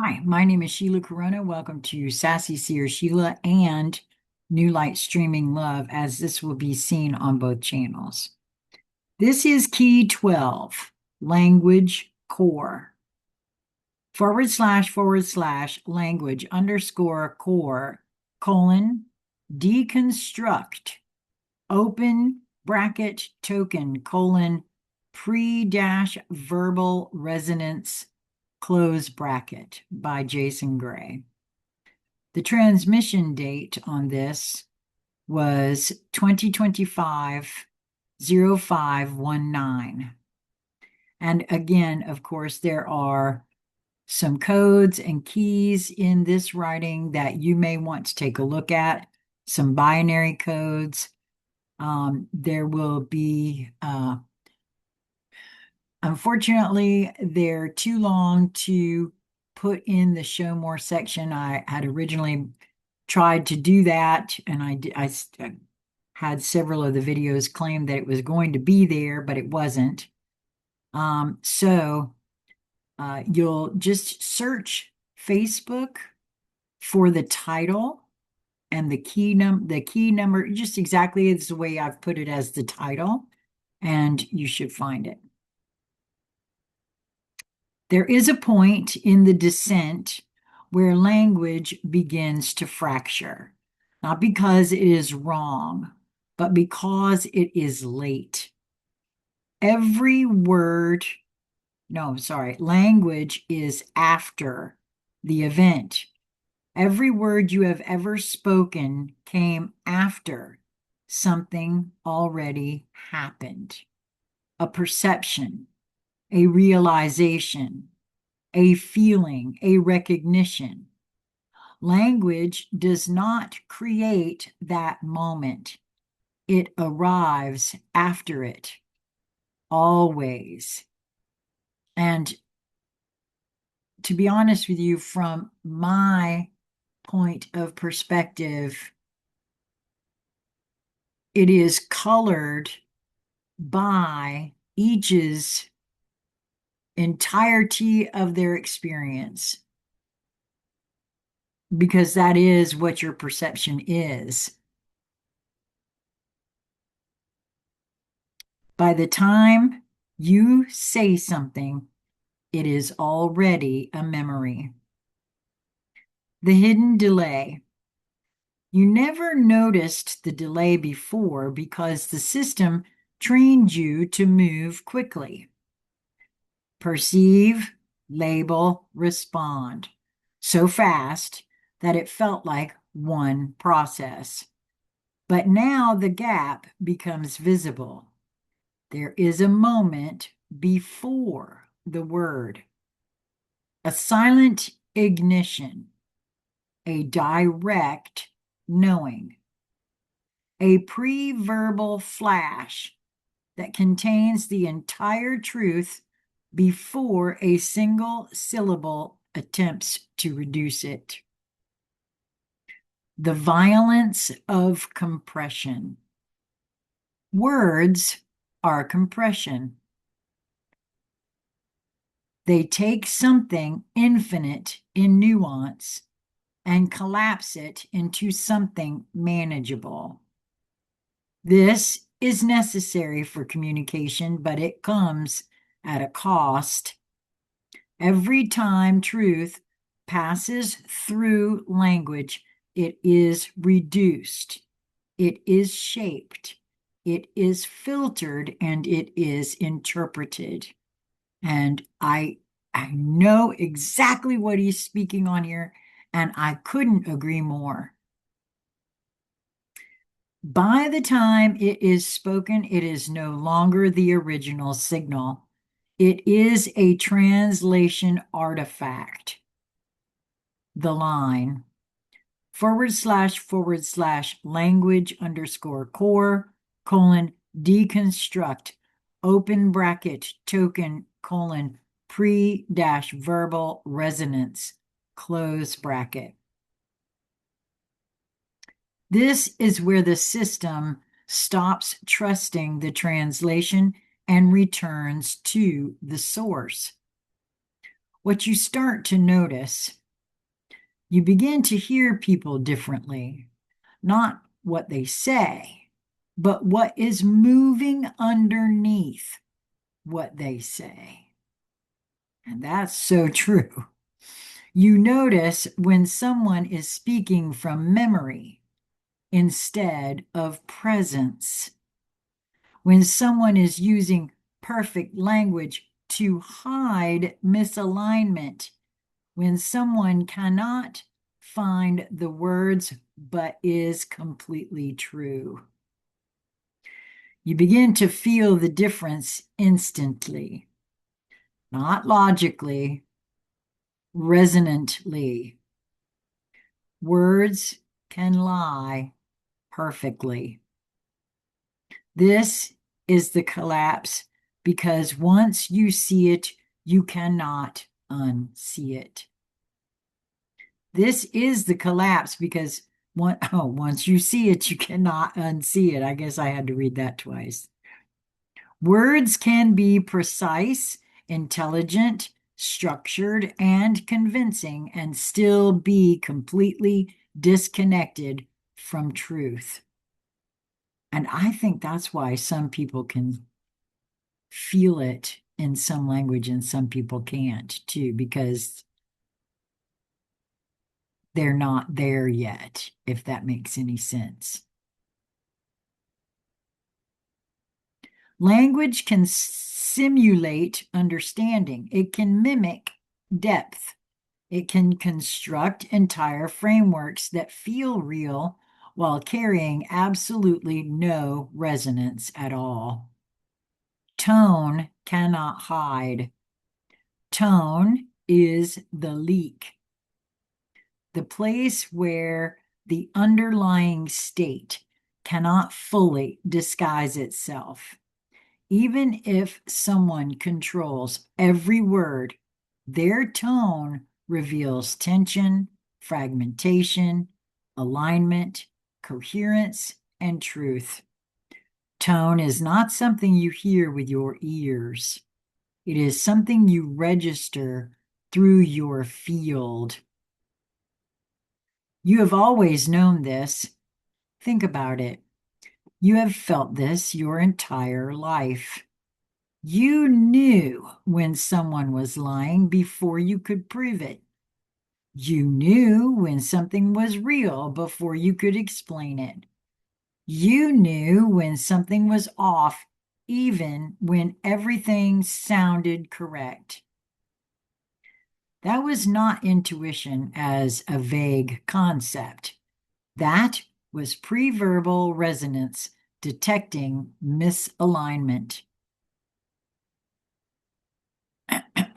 Hi, my name is Sheila Corona. Welcome to Sassy Seer Sheila and New Light Streaming Love, as this will be seen on both channels. This is key 12, language core, / language _ core, colon, deconstruct, open bracket token, colon, pre-verbal resonance, close bracket, by Jason Gray. The transmission date on this was 2025-0519. And again, of course, there are some codes and keys in this writing that you may want to take a look at, some binary codes. There will be, unfortunately, they're too long to put in the show more section. I had originally tried to do that, and I had several of the videos claim that it was going to be there, but it wasn't. So you'll just search Facebook for the title and the key number, just exactly as the way I've put it as the title, and you should find it. There is a point in the descent where language begins to fracture, not because it is wrong, but because it is late. Language is after the event. Every word you have ever spoken came after something already happened. A perception, a realization, a feeling, a recognition. Language does not create that moment. It arrives after it, always. And to be honest with you, from my point of perspective, it is colored by each's entirety of their experience, because that is what your perception is. By the time you say something, it is already a memory. The hidden delay. You never noticed the delay before because the system trained you to move quickly. Perceive, label, respond. So fast that it felt like one process. But now the gap becomes visible. There is a moment before the word, a silent ignition, a direct knowing, a pre-verbal flash that contains the entire truth before a single syllable attempts to reduce it. The violence of compression. Words are compression. They take something infinite in nuance and collapse it into something manageable. This is necessary for communication, but it comes at a cost. Every time truth passes through language, it is reduced, it is shaped, it is filtered, and it is interpreted. And I know exactly what he's speaking on here, and I couldn't agree more. By the time it is spoken, it is no longer the original signal. It is a translation artifact. The line / language _ core, colon, deconstruct, open bracket, token, colon, pre-verbal resonance, close bracket. This is where the system stops trusting the translation and returns to the source. what you start to notice, you begin to hear people differently, not what they say, but what is moving underneath what they say. And that's so true. You notice when someone is speaking from memory instead of presence, when someone is using perfect language to hide misalignment, when someone cannot find the words but is completely true. You begin to feel the difference instantly, not logically, resonantly. Words can lie perfectly. This is the collapse because once you see it, you cannot unsee it. This is the collapse because once you see it, you cannot unsee it. I guess I had to read that twice. Words can be precise, intelligent, structured, and convincing, and still be completely disconnected from truth. And I think that's why some people can feel it in some language and some people can't, too, because they're not there yet, if that makes any sense. Language can simulate understanding. It can mimic depth. It can construct entire frameworks that feel real while carrying absolutely no resonance at all. Tone cannot hide. Tone is the leak, the place where the underlying state cannot fully disguise itself. Even if someone controls every word, their tone reveals tension, fragmentation, alignment, coherence, and truth. Tone is not something you hear with your ears. It is something you register through your field. You have always known this. Think about it. You have felt this your entire life. You knew when someone was lying before you could prove it. You knew when something was real before you could explain it. You knew when something was off, even when everything sounded correct. That was not intuition as a vague concept. That was pre-verbal resonance detecting misalignment.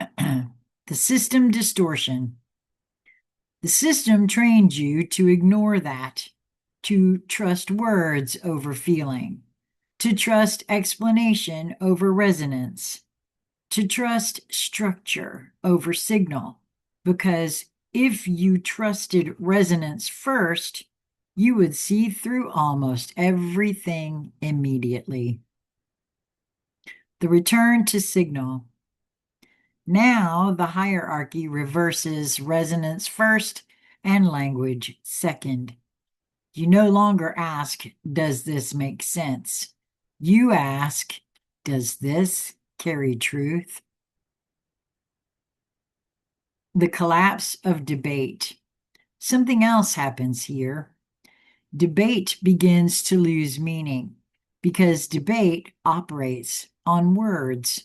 The system distortion. The system trained you to ignore that, to trust words over feeling, to trust explanation over resonance, to trust structure over signal, because if you trusted resonance first, you would see through almost everything immediately. The return to signal. Now the hierarchy reverses resonance first and language second. You no longer ask, does this make sense? You ask, does this carry truth? The collapse of debate. Something else happens here. Debate begins to lose meaning because debate operates on words,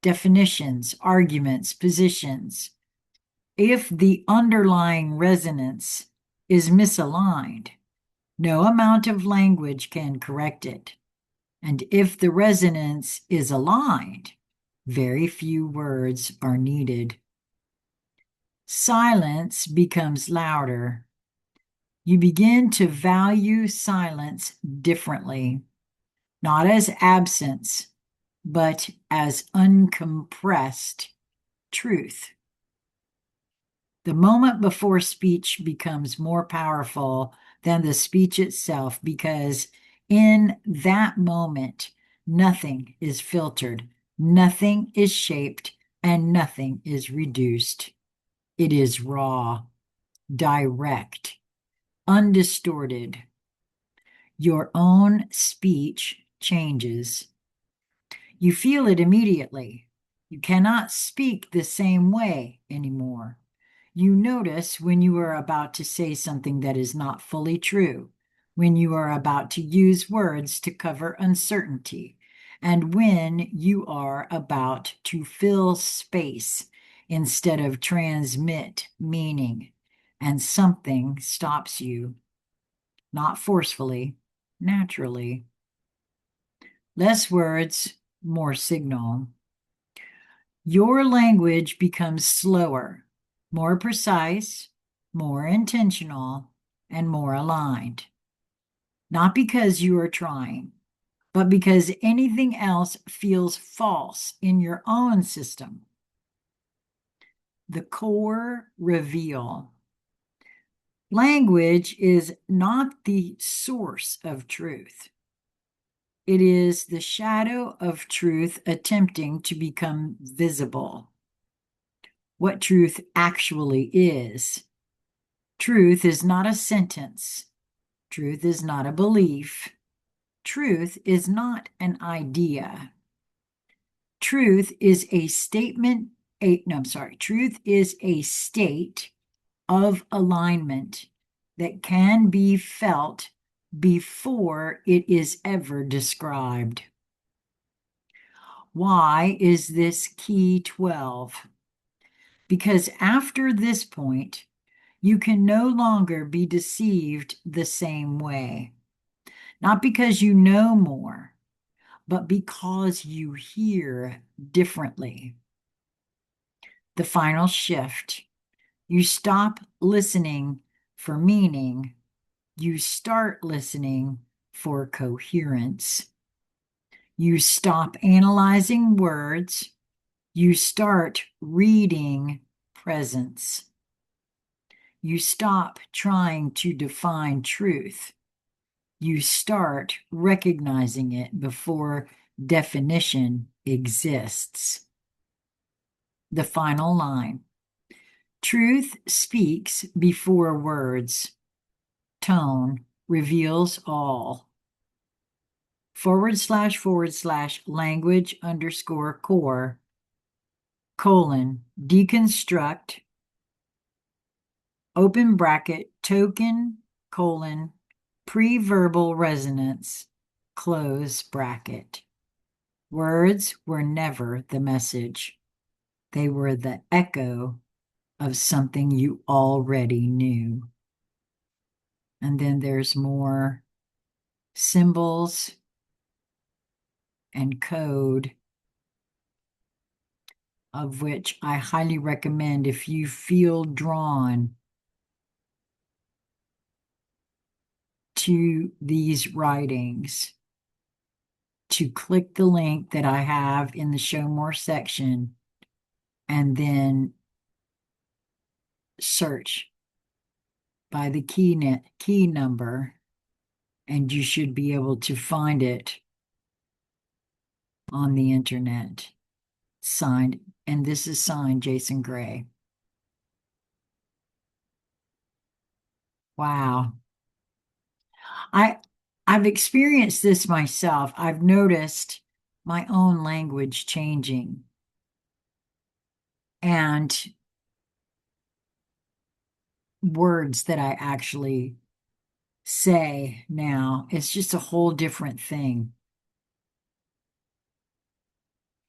definitions, arguments, positions. If the underlying resonance is misaligned, no amount of language can correct it. And if the resonance is aligned, very few words are needed. Silence becomes louder. You begin to value silence differently, not as absence, but as uncompressed truth. The moment before speech becomes more powerful than the speech itself because in that moment, nothing is filtered, nothing is shaped, and nothing is reduced. It is raw, direct, undistorted. Your own speech changes. You feel it immediately. You cannot speak the same way anymore. You notice when you are about to say something that is not fully true, when you are about to use words to cover uncertainty, and when you are about to fill space instead of transmit meaning, and something stops you, not forcefully, naturally. Less words, more signal. Your language becomes slower, more precise, more intentional, and more aligned. Not because you are trying, but because anything else feels false in your own system. The core reveal. Language is not the source of truth. It is the shadow of truth attempting to become visible. What truth actually is. Truth is not a sentence. Truth is not a belief. Truth is not an idea. Truth is a statement, truth is a state of alignment that can be felt before it is ever described. Why is this key 12? Because after this point, you can no longer be deceived the same way. Not because you know more, but because you hear differently. The final shift. You stop listening for meaning. You start listening for coherence. You stop analyzing words. You start reading presence. You stop trying to define truth. You start recognizing it before definition exists. The final line. Truth speaks before words. Tone reveals all. //language_core : deconstruct, open bracket, token, preverbal resonance, close bracket. Words were never the message. They were the echo of something you already knew. And then there's more symbols and code, of which I highly recommend, if you feel drawn to these writings, to click the link that I have in the Show More section and then search by the key number, and you should be able to find it on the internet. Signed, and this is signed Jason Gray. Wow. I've experienced this myself. I've noticed my own language changing. And words that I actually say now, it's just a whole different thing.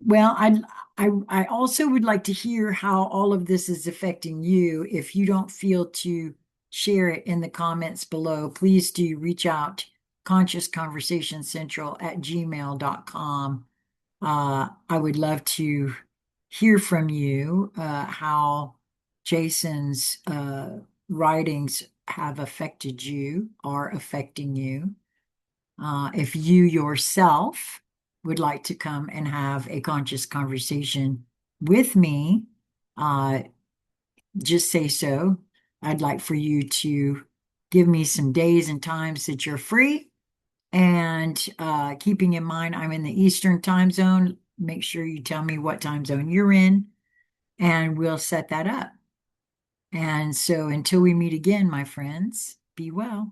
Well, I also would like to hear how all of this is affecting you. If you don't feel to share it in the comments below, please do reach out, consciousconversationscentral@gmail.com. I would love to hear from you, how Jason's writings have affected you, are affecting you. If you yourself would like to come and have a conscious conversation with me, just say so. I'd like for you to give me some days and times that you're free. And keeping in mind, I'm in the Eastern time zone. Make sure you tell me what time zone you're in. and we'll set that up. And so until we meet again, my friends, be well.